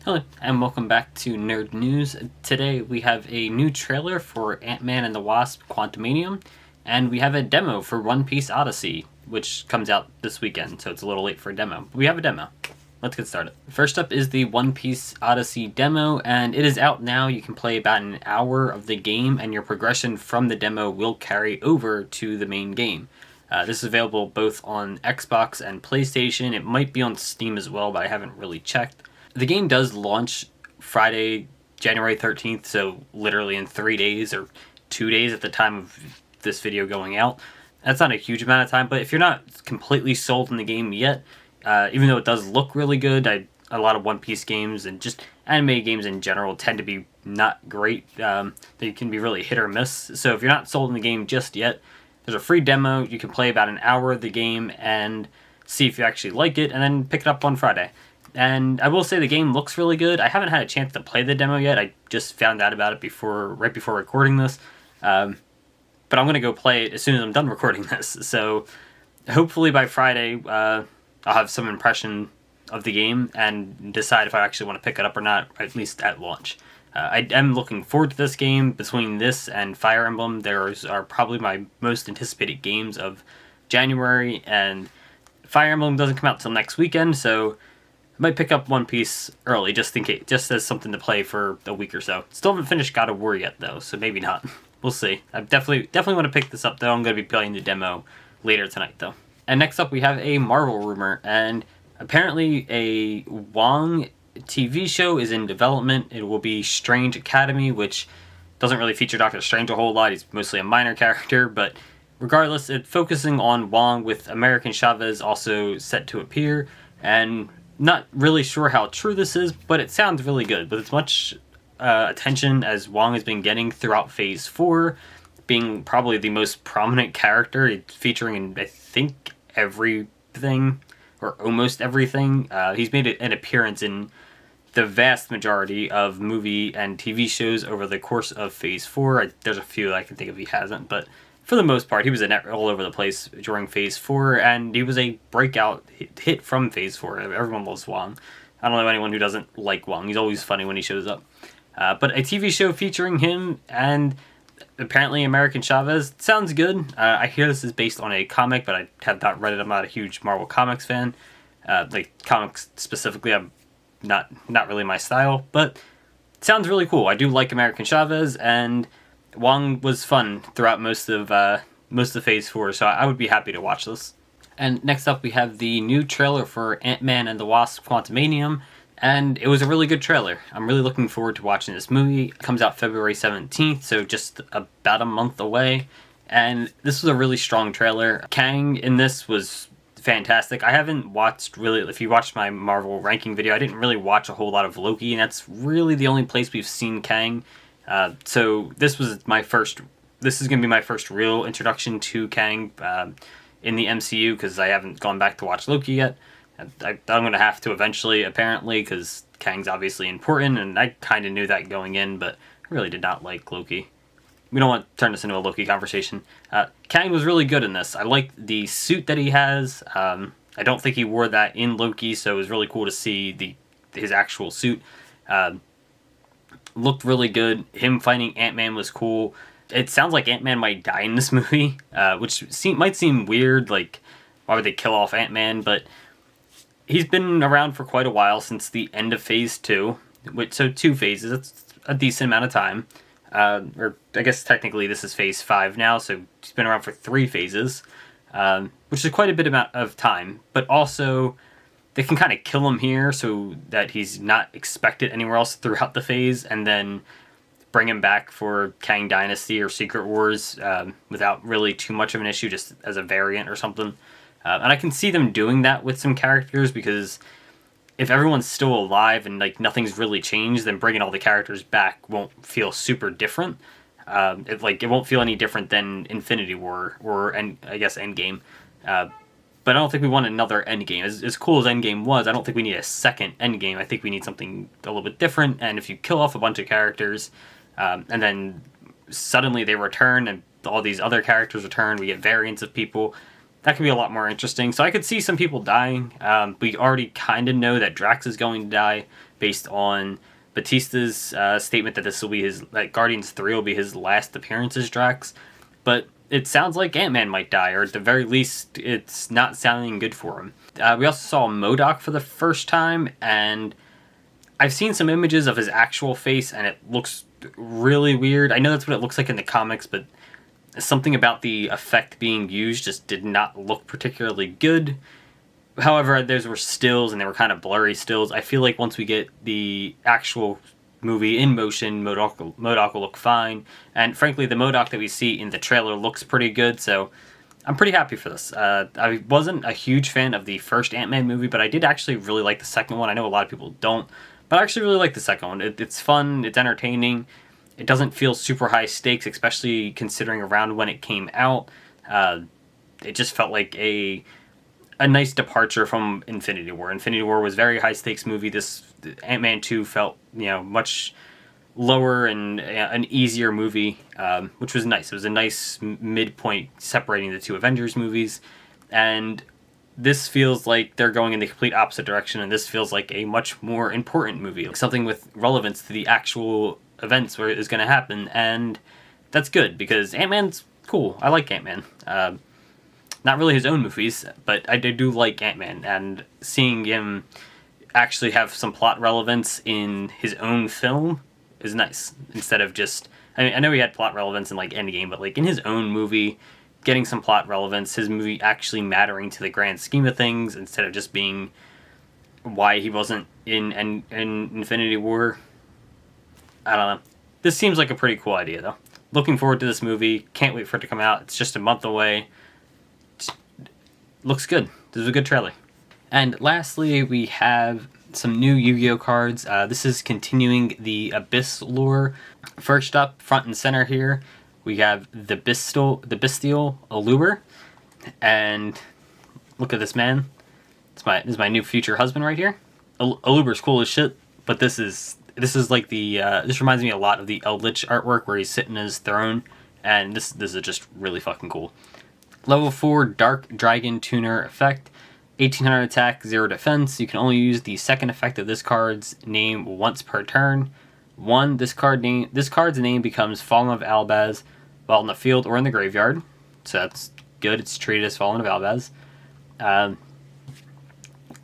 Hello, and welcome back to Nerd News. Today we have a new trailer for Ant-Man and the Wasp: Quantumanium, and we have a demo for One Piece Odyssey, which comes out this weekend, so it's a little late for a demo. But we have a demo. Let's get started. First up is the One Piece Odyssey demo, and it is out now. You can play about an hour of the game, and your progression from the demo will carry over to the main game. This is available both on Xbox and PlayStation. It might be on Steam as well, but I haven't really checked. The game does launch Friday, January 13th, so literally in 3 days or 2 days at the time of this video going out. That's not a huge amount of time, but if you're not completely sold in the game yet, even though it does look really good, a lot of One Piece games and just anime games in general tend to be not great. They can be really hit or miss. So if you're not sold in the game just yet, there's a free demo. You can play about an hour of the game and see if you actually like it, and then pick it up on Friday. And I will say the game looks really good. I haven't had a chance to play the demo yet. I just found out about it right before recording this. But I'm going to go play it as soon as I'm done recording this. So hopefully by Friday, I'll have some impression of the game and decide if I actually want to pick it up or not, at least at launch. I am looking forward to this game. Between this and Fire Emblem, those are probably my most anticipated games of January. And Fire Emblem doesn't come out till next weekend, so I might pick up One Piece early, just in case, just as something to play for a week or so. Still haven't finished God of War yet, though, so maybe not. We'll see. I definitely want to pick this up, though. I'm going to be playing the demo later tonight, though. And next up, we have a Marvel rumor, and apparently a Wong TV show is in development. It will be Strange Academy, which doesn't really feature Doctor Strange a whole lot. He's mostly a minor character, but regardless, it's focusing on Wong, with American Chavez also set to appear, and not really sure how true this is, but it sounds really good. With as much attention as Wong has been getting throughout Phase 4, being probably the most prominent character, featuring in, I think, everything, or almost everything. He's made an appearance in the vast majority of movie and TV shows over the course of Phase 4. There's a few I can think of he hasn't, but for the most part, he was all over the place during Phase 4, and he was a breakout hit from Phase 4. Everyone loves Wong. I don't know anyone who doesn't like Wong. He's always funny when he shows up. But a TV show featuring him and apparently American Chavez sounds good. I hear this is based on a comic, but I have not read it. I'm not a huge Marvel Comics fan. Like comics specifically, I'm not really my style, but it sounds really cool. I do like American Chavez, and Wong was fun throughout most of Phase 4, so I would be happy to watch this. And next up, we have the new trailer for Ant-Man and the Wasp: Quantumanium, and it was a really good trailer. I'm really looking forward to watching this movie. It comes out February 17th, so just about a month away, and this was a really strong trailer. Kang in this was fantastic. I haven't watched really, if you watched my Marvel ranking video, I didn't really watch a whole lot of Loki, and that's really the only place we've seen Kang. So this is going to be my first real introduction to Kang in the MCU, because I haven't gone back to watch Loki yet. I'm going to have to eventually, apparently, because Kang's obviously important, and I kind of knew that going in, but I really did not like Loki. We don't want to turn this into a Loki conversation. Kang was really good in this. I like the suit that he has. I don't think he wore that in Loki, so it was really cool to see his actual suit. Looked really good. Him fighting Ant-Man was cool. It sounds like Ant-Man might die in this movie, which might seem weird. Like, why would they kill off Ant-Man? But he's been around for quite a while, since the end of Phase 2. So 2 phases. That's a decent amount of time. Or I guess technically this is Phase 5 now, so he's been around for 3 phases, which is quite a bit of time. But also, they can kind of kill him here so that he's not expected anywhere else throughout the phase, and then bring him back for Kang Dynasty or Secret Wars without really too much of an issue, just as a variant or something. And I can see them doing that with some characters, because if everyone's still alive and like nothing's really changed, then bringing all the characters back won't feel super different. It won't feel any different than Infinity War or I guess Endgame. But I don't think we want another Endgame. As cool as Endgame was, I don't think we need a second Endgame. I think we need something a little bit different. And if you kill off a bunch of characters, and then suddenly they return and all these other characters return, we get variants of people, that could be a lot more interesting. So I could see some people dying. We already kind of know that Drax is going to die. based on Batista's statement that that Guardians 3 will be his last appearance as Drax. But it sounds like Ant-Man might die, or at the very least, it's not sounding good for him. We also saw MODOK for the first time, and I've seen some images of his actual face, and it looks really weird. I know that's what it looks like in the comics, but something about the effect being used just did not look particularly good. However, those were stills, and they were kind of blurry stills. I feel like once we get the actual movie in motion, MODOK will look fine. And frankly, the MODOK that we see in the trailer looks pretty good, so I'm pretty happy for this. I wasn't a huge fan of the first Ant-Man movie, but I did actually really like the second one. I know a lot of people don't, but I actually really like the second one. It's fun, it's entertaining. It doesn't feel super high stakes, especially considering around when it came out. It just felt like a nice departure from Infinity War. Infinity War was a very high stakes movie. This Ant-Man 2 felt, much lower and an easier movie, which was nice. It was a nice midpoint separating the two Avengers movies, and this feels like they're going in the complete opposite direction, and this feels like a much more important movie, like something with relevance to the actual events where it is going to happen, and that's good, because Ant-Man's cool. I like Ant-Man. Not really his own movies, but I do like Ant-Man, and seeing him actually have some plot relevance in his own film is nice, instead of just... I know he had plot relevance in, like, Endgame, but, like, in his own movie, getting some plot relevance, his movie actually mattering to the grand scheme of things, instead of just being why he wasn't in Infinity War. I don't know. This seems like a pretty cool idea, though. Looking forward to this movie. Can't wait for it to come out. It's just a month away. Looks good. This is a good trailer. And lastly, we have some new Yu-Gi-Oh cards. This is continuing the Abyss lore. First up, front and center here, we have the Bestial Allure. And look at this man. This is my new future husband right here. Allure's cool as shit, but this is like the this reminds me a lot of the Eldritch artwork where he's sitting in his throne, and this is just really fucking cool. Level 4 Dark Dragon Tuner effect. 1800 attack, 0 defense. You can only use the second effect of this card's name once per turn. 1. This card's name becomes Fallen of Albaz while in the field or in the graveyard. So that's good. It's treated as Fallen of Albaz.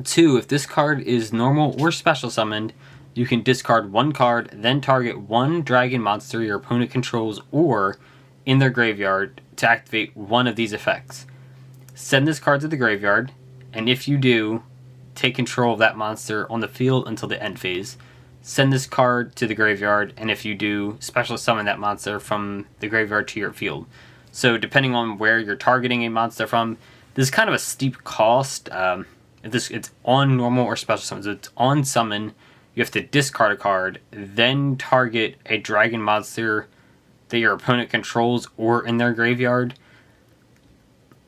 2. If this card is normal or special summoned, you can discard 1 card, then target 1 dragon monster your opponent controls or in their graveyard to activate one of these effects. Send this card to the graveyard, and if you do, take control of that monster on the field until the end phase. Send this card to the graveyard, and if you do, special summon that monster from the graveyard to your field. So depending on where you're targeting a monster from, this is kind of a steep cost. It's on normal or special summon. So it's on summon, you have to discard a card, then target a dragon monster that your opponent controls or in their graveyard.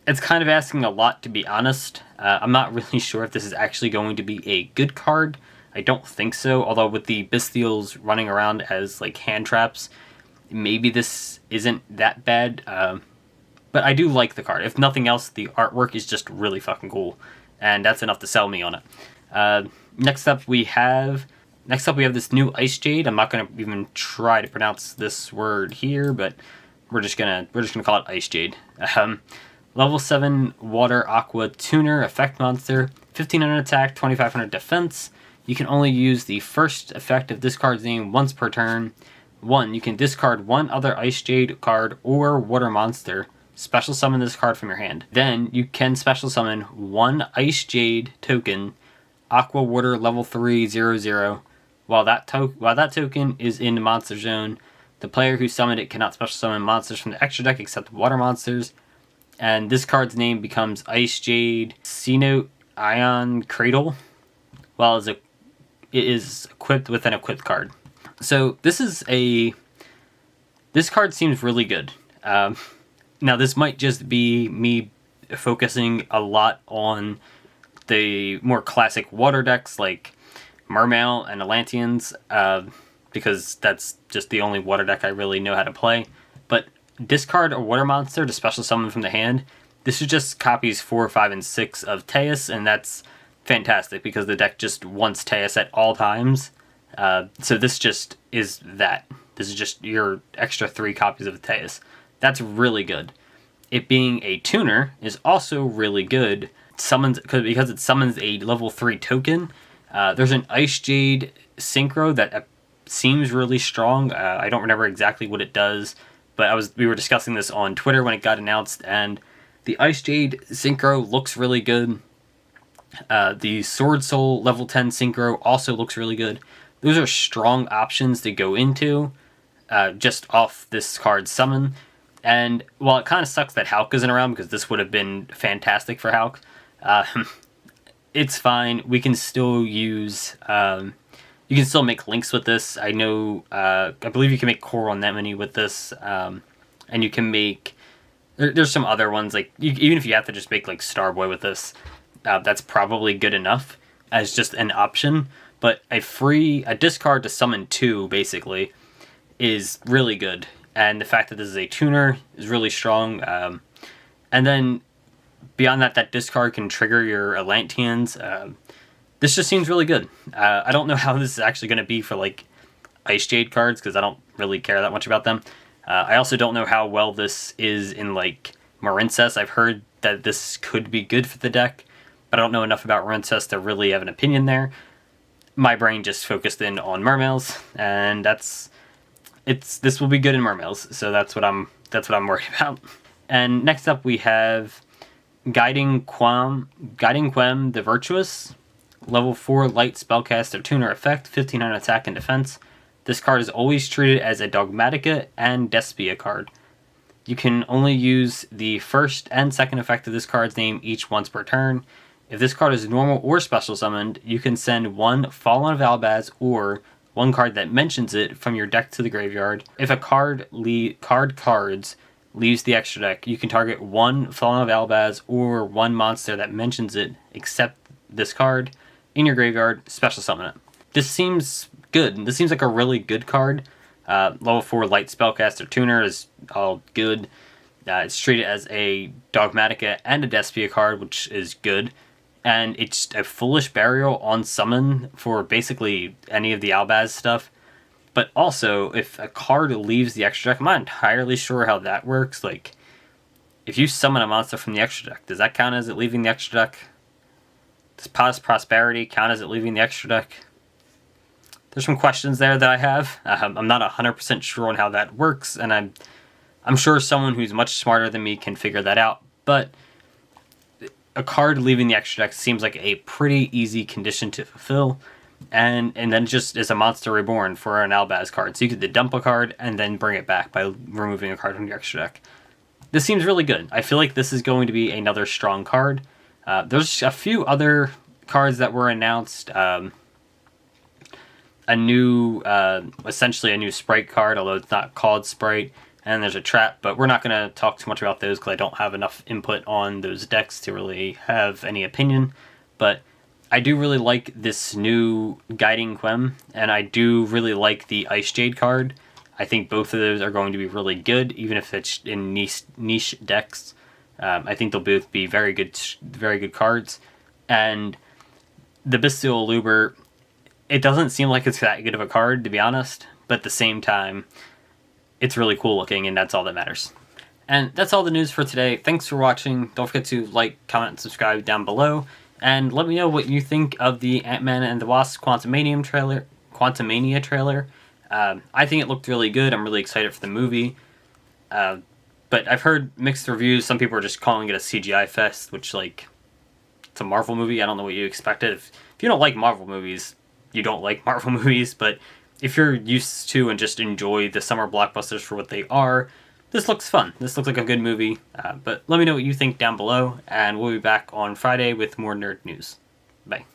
It's kind of asking a lot, to be honest. I'm not really sure if this is actually going to be a good card. I don't think so, although with the Bestials running around as like hand traps, maybe this isn't that bad. But I do like the card. If nothing else, the artwork is just really fucking cool, and that's enough to sell me on it. Next up we have this new Ice Jade. I'm not going to even try to pronounce this word here, but we're just gonna call it Ice Jade. Level 7 Water Aqua Tuner effect monster. 1500 attack, 2500 defense. You can only use the first effect of this card's name once per turn. 1. You can discard 1 other Ice Jade card or water monster. Special summon this card from your hand. Then you can special summon 1 Ice Jade token, Aqua Water level 3 0/0. While that token is in the monster zone, the player who summoned it cannot special summon monsters from the extra deck except water monsters. And this card's name becomes Ice Jade Cenote Ion Cradle, while it is equipped with an equipped card. So this card seems really good. Now this might just be me focusing a lot on the more classic water decks like Mermail and Atlanteans, because that's just the only water deck I really know how to play. But discard a water monster to special summon from the hand. This is just copies 4, 5, and 6 of Teus, and that's fantastic because the deck just wants Teus at all times. So this just is that. This is just your extra 3 copies of Teus. That's really good. It being a tuner is also really good. Because it summons a level 3 token. There's an Ice Jade Synchro that seems really strong. I don't remember exactly what it does, but we were discussing this on Twitter when it got announced, and the Ice Jade Synchro looks really good. The Sword Soul level 10 Synchro also looks really good. Those are strong options to go into just off this card's summon. And while it kind of sucks that Hulk isn't around, because this would have been fantastic for Hulk, it's fine. We can still use... you can still make links with this. I know... I believe you can make Coral Anemone with this. And you can make... There's some other ones. Like even if you have to just make like Starboy with this, that's probably good enough as just an option. But a discard to summon 2, basically, is really good. And the fact that this is a tuner is really strong. And then beyond that discard can trigger your Atlanteans. This just seems really good. I don't know how this is actually going to be for like Ice Jade cards, because I don't really care that much about them. I also don't know how well this is in like Marincess. I've heard that this could be good for the deck, but I don't know enough about Marincess to really have an opinion there. My brain just focused in on Mermails, and this will be good in Mermails, so that's what I'm worried about. And next up we have Guiding Quem the Virtuous, level 4 light spellcaster tuner effect, 1500 attack and defense. This card is always treated as a Dogmatica and Despia card. You can only use the first and second effect of this card's name each once per turn. If this card is normal or special summoned, you can send 1 Fallen of Albaz or 1 card that mentions it from your deck to the graveyard. If a cards leaves the extra deck, you can target 1 Fallen of Albaz or 1 monster that mentions it except this card in your graveyard, special summon it. This seems good. This seems like a really good card. Level 4 light spellcaster tuner is all good. It's treated as a Dogmatica and a Despia card, which is good. And it's a Foolish Burial on summon for basically any of the Albaz stuff. But also, if a card leaves the extra deck, I'm not entirely sure how that works. Like, if you summon a monster from the extra deck, does that count as it leaving the extra deck? Does Past Prosperity count as it leaving the extra deck? There's some questions there that I have. I'm not 100% sure on how that works, and I'm sure someone who's much smarter than me can figure that out. But a card leaving the extra deck seems like a pretty easy condition to fulfill. And then just is a Monster Reborn for an Albaz card. So you could dump a card and then bring it back by removing a card from your extra deck. This seems really good. I feel like this is going to be another strong card. There's a few other cards that were announced. Essentially a new Sprite card, although it's not called Sprite. And there's a Trap, but we're not going to talk too much about those because I don't have enough input on those decks to really have any opinion. But I do really like this new Guiding Quem, and I do really like the Ice Jade card. I think both of those are going to be really good, even if it's in niche decks. I think they'll both be very good cards. And the Bestial Luber, it doesn't seem like it's that good of a card, to be honest, but at the same time, it's really cool looking, and that's all that matters. And that's all the news for today. Thanks for watching. Don't forget to like, comment, and subscribe down below. And let me know what you think of the Ant-Man and the Wasp Quantumania trailer. I think it looked really good. I'm really excited for the movie. But I've heard mixed reviews. Some people are just calling it a CGI fest, which, like, it's a Marvel movie. I don't know what you expected. If you don't like Marvel movies, you don't like Marvel movies. But if you're used to and just enjoy the summer blockbusters for what they are, this looks fun. This looks like a good movie. But let me know what you think down below, and we'll be back on Friday with more nerd news. Bye.